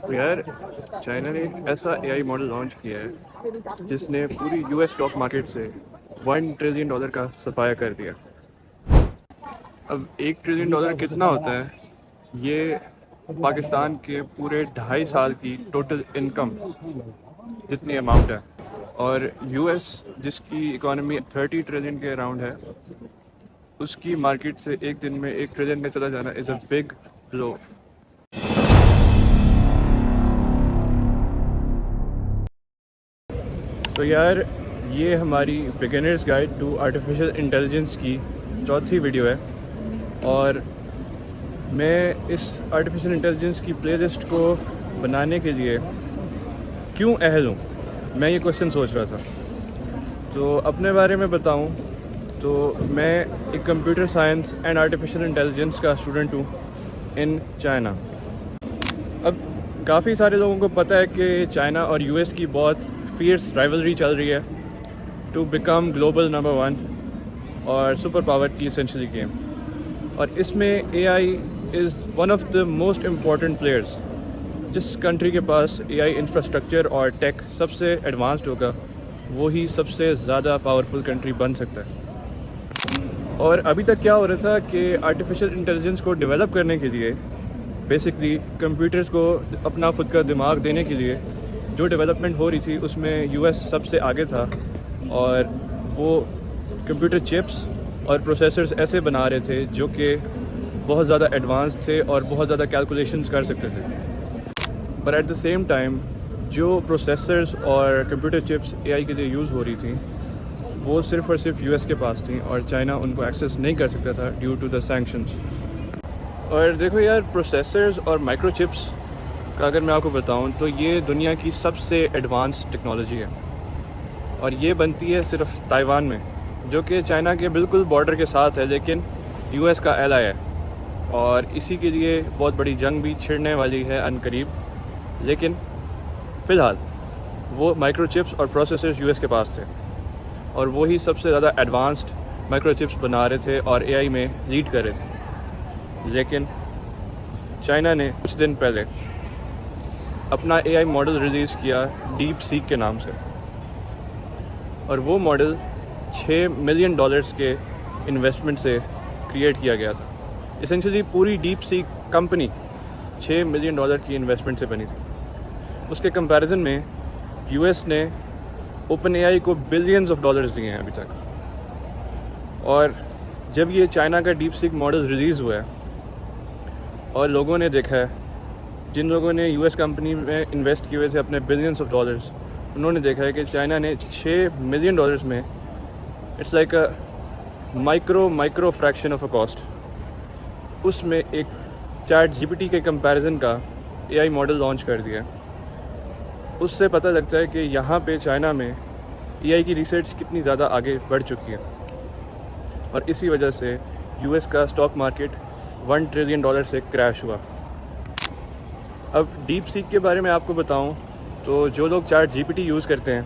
تو یار چائنا نے ایک ایسا اے آئی ماڈل لانچ کیا ہے جس نے پوری یو ایس اسٹاک مارکیٹ سے $1 ٹریلین کا صفایا کر دیا۔ اب $1 ٹریلین کتنا ہوتا ہے؟ یہ پاکستان کے پورے 2.5 سال کی ٹوٹل انکم جتنی اماؤنٹ ہے، اور یو ایس جس کی اکانومی 30 ٹریلین کے اراؤنڈ ہے، اس کی مارکیٹ سے ایک دن میں 1 ٹریلین میں چلا جانا از اے بگ بلو۔ تو یار یہ ہماری beginners guide to artificial intelligence کی چوتھی ویڈیو ہے، اور میں اس آرٹیفیشیل انٹیلیجنس کی پلے لسٹ کو بنانے کے لیے کیوں اہل ہوں، میں یہ کوشچن سوچ رہا تھا۔ تو اپنے بارے میں بتاؤں تو میں ایک computer science and artificial intelligence کا اسٹوڈنٹ ہوں ان چائنا۔ اب کافی سارے لوگوں کو پتہ ہے کہ چائنا اور یو ایس کی بہت فierce رائیولری چل رہی ہے ٹو بیکم گلوبل نمبر 1 اور سپر پاور کی اسینشلی گیم، اور اس میں A I is one of the most important players. جس کنٹری کے پاس اے آئی انفراسٹرکچر اور ٹیک سب سے ایڈوانسڈ ہوگا وہی سب سے زیادہ پاورفل کنٹری بن سکتا ہے۔ اور ابھی تک کیا ہو رہا تھا کہ آرٹیفیشیل انٹیلیجنس کو ڈیولپ کرنے کے لیے بیسکلی کمپیوٹرز کو اپنا خود کا دماغ دینے کے لیے جو ڈیولپمنٹ ہو رہی تھی اس میں یو ایس سب سے آگے تھا، اور وہ کمپیوٹر چپس اور پروسیسرز ایسے بنا رہے تھے جو کہ بہت زیادہ ایڈوانس تھے اور بہت زیادہ کیلکولیشنز کر سکتے تھے۔ پر ایٹ دا سیم ٹائم جو پروسیسرز اور کمپیوٹر چپس اے آئی کے لیے یوز ہو رہی تھیں وہ صرف اور صرف یو ایس کے پاس تھیں، اور چائنا ان کو ایکسیس نہیں کر سکتا تھا ڈیو ٹو دا سینکشنز۔ اور دیکھو یار، پروسیسرز اور مائکرو چپس کا اگر میں آپ کو بتاؤں تو یہ دنیا کی سب سے ایڈوانس ٹیکنالوجی ہے، اور یہ بنتی ہے صرف تائیوان میں، جو کہ چائنا کے بالکل بارڈر کے ساتھ ہے لیکن یو ایس کا ایلائی ہے، اور اسی کے لیے بہت بڑی جنگ بھی چھڑنے والی ہے عن قریب۔ لیکن فی الحال وہ مائکرو چپس اور پروسیسرز یو ایس کے پاس تھے، اور وہی سب سے زیادہ ایڈوانسڈ مائکرو چپس بنا رہے تھے اور اے آئی میں لیڈ کر رہے تھے۔ لیکن چائنا نے کچھ دن پہلے اپنا اے آئی ماڈل ریلیز کیا ڈیپ سیک کے نام سے، اور وہ ماڈل $6 ملین کے انویسٹمنٹ سے کریٹ کیا گیا تھا۔ اسینشلی پوری ڈیپ سیک کمپنی $6 ملین کی انویسٹمنٹ سے بنی تھی۔ اس کے کمپیریزن میں یو ایس نے اوپن اے آئی کو بلینز آف ڈالرز دیے ہیں ابھی تک، اور جب یہ چائنا کا ڈیپ سیک ماڈل ریلیز ہوا ہے اور لوگوں نے دیکھا ہے، جن لوگوں نے یو ایس کمپنی میں انویسٹ کیے ہوئے تھے اپنے بلینز آف ڈالرز، انہوں نے دیکھا ہے کہ چائنا نے $6 ملین میں it's like a micro fraction of a cost, اس میں ایک چیٹ جی پی ٹی کے کمپیریزن کا اے آئی ماڈل لانچ کر دیا۔ اس سے پتہ لگتا ہے کہ یہاں پہ چائنا میں اے آئی کی ریسرچ کتنی زیادہ آگے بڑھ چکی ہے، اور اسی وجہ سے یو ایس کا اسٹاک مارکیٹ $1 ٹریلین سے کریش ہوا۔ اب ڈیپ سیک کے بارے میں آپ کو بتاؤں تو جو لوگ chat G P T use کرتے ہیں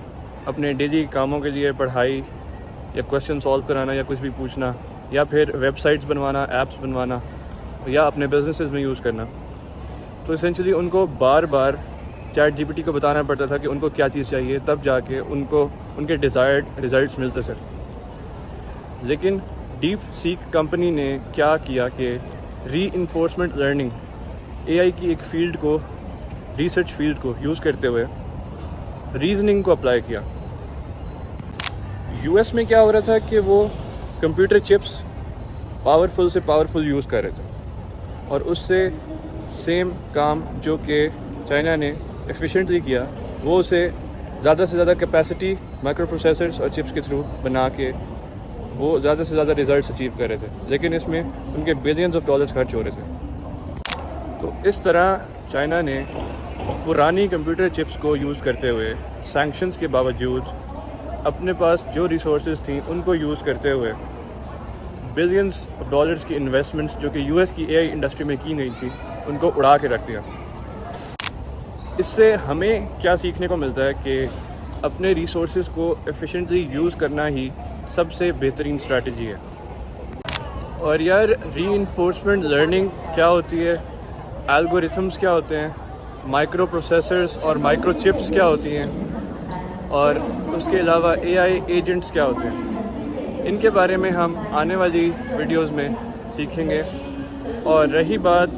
اپنے ڈیلی کاموں کے لیے، پڑھائی یا کویشچن سالو کرانا یا کچھ بھی پوچھنا، یا پھر ویب سائٹس بنوانا، ایپس بنوانا، یا اپنے بزنسز میں یوز کرنا، تو اسینشلی ان کو بار بار چیٹ جی پی ٹی کو بتانا پڑتا تھا کہ ان کو کیا چیز چاہیے، تب جا کے ان کو ان کے ڈیزائرڈ ریزلٹس ملتے تھے۔ لیکن ڈیپ سیک کمپنی نے کیا کیا کہ ری انفورسمنٹ لرننگ اے آئی کی ایک فیلڈ کو، ریسرچ فیلڈ کو یوز کرتے ہوئے ریزننگ کو اپلائی کیا۔ یو ایس میں کیا ہو رہا تھا کہ وہ کمپیوٹر چپس پاورفل سے پاورفل یوز کر رہے تھے، اور اس سے سیم کام جو کہ چائنا نے ایفیشینٹلی کیا، وہ اسے زیادہ سے زیادہ کیپیسٹی مائکرو پروسیسرز اور چپس کے تھرو بنا کے وہ زیادہ سے زیادہ ریزلٹس اچیو کر رہے تھے، لیکن اس میں ان کے بلینز آف ڈالرز خرچ ہو رہے تھے۔ تو اس طرح چائنا نے پرانی کمپیوٹر چپس کو یوز کرتے ہوئے سینکشنز کے باوجود اپنے پاس جو ریسورسز تھیں ان کو یوز کرتے ہوئے بلینز آف ڈالرز کی انویسٹمنٹس جو کہ یو ایس کی اے آئی انڈسٹری میں کی گئی تھی ان کو اڑا کے رکھ دیا۔ اس سے ہمیں کیا سیکھنے کو ملتا ہے کہ اپنے ریسورسز کو ایفیشینٹلی یوز کرنا ہی سب سے بہترین اسٹریٹجی ہے۔ اور یار، ری انفورسمنٹ لرننگ کیا ہوتی ہے، الگوریتھمس کیا ہوتے ہیں، مائکرو پروسیسرز اور مائکرو چپس کیا ہوتی ہیں، اور اس کے علاوہ AI ایجنٹس کیا ہوتے ہیں، ان کے بارے میں ہم آنے والی ویڈیوز میں سیکھیں گے۔ اور رہی بات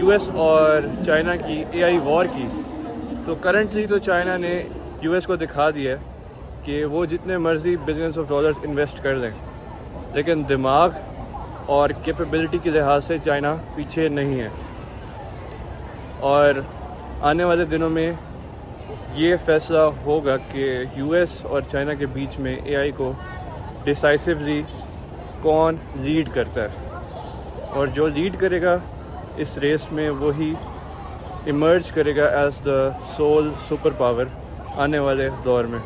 US اور چائنا کی AI وار کی، تو کرنٹلی تو چائنا نے US کو دکھا دیا ہے کہ وہ جتنے مرضی بلینس آف ڈالرز انویسٹ کر لیں، لیکن دماغ اور کیپیبلٹی کے لحاظ سے چائنا پیچھے نہیں ہے۔ اور آنے والے دنوں میں یہ فیصلہ ہوگا کہ US اور چائنا کے بیچ میں AI کو ڈیسائسولی کون لیڈ کرتا ہے، اور جو لیڈ کرے گا اس ریس میں وہی ایمرج کرے گا as the sole super power آنے والے دور میں۔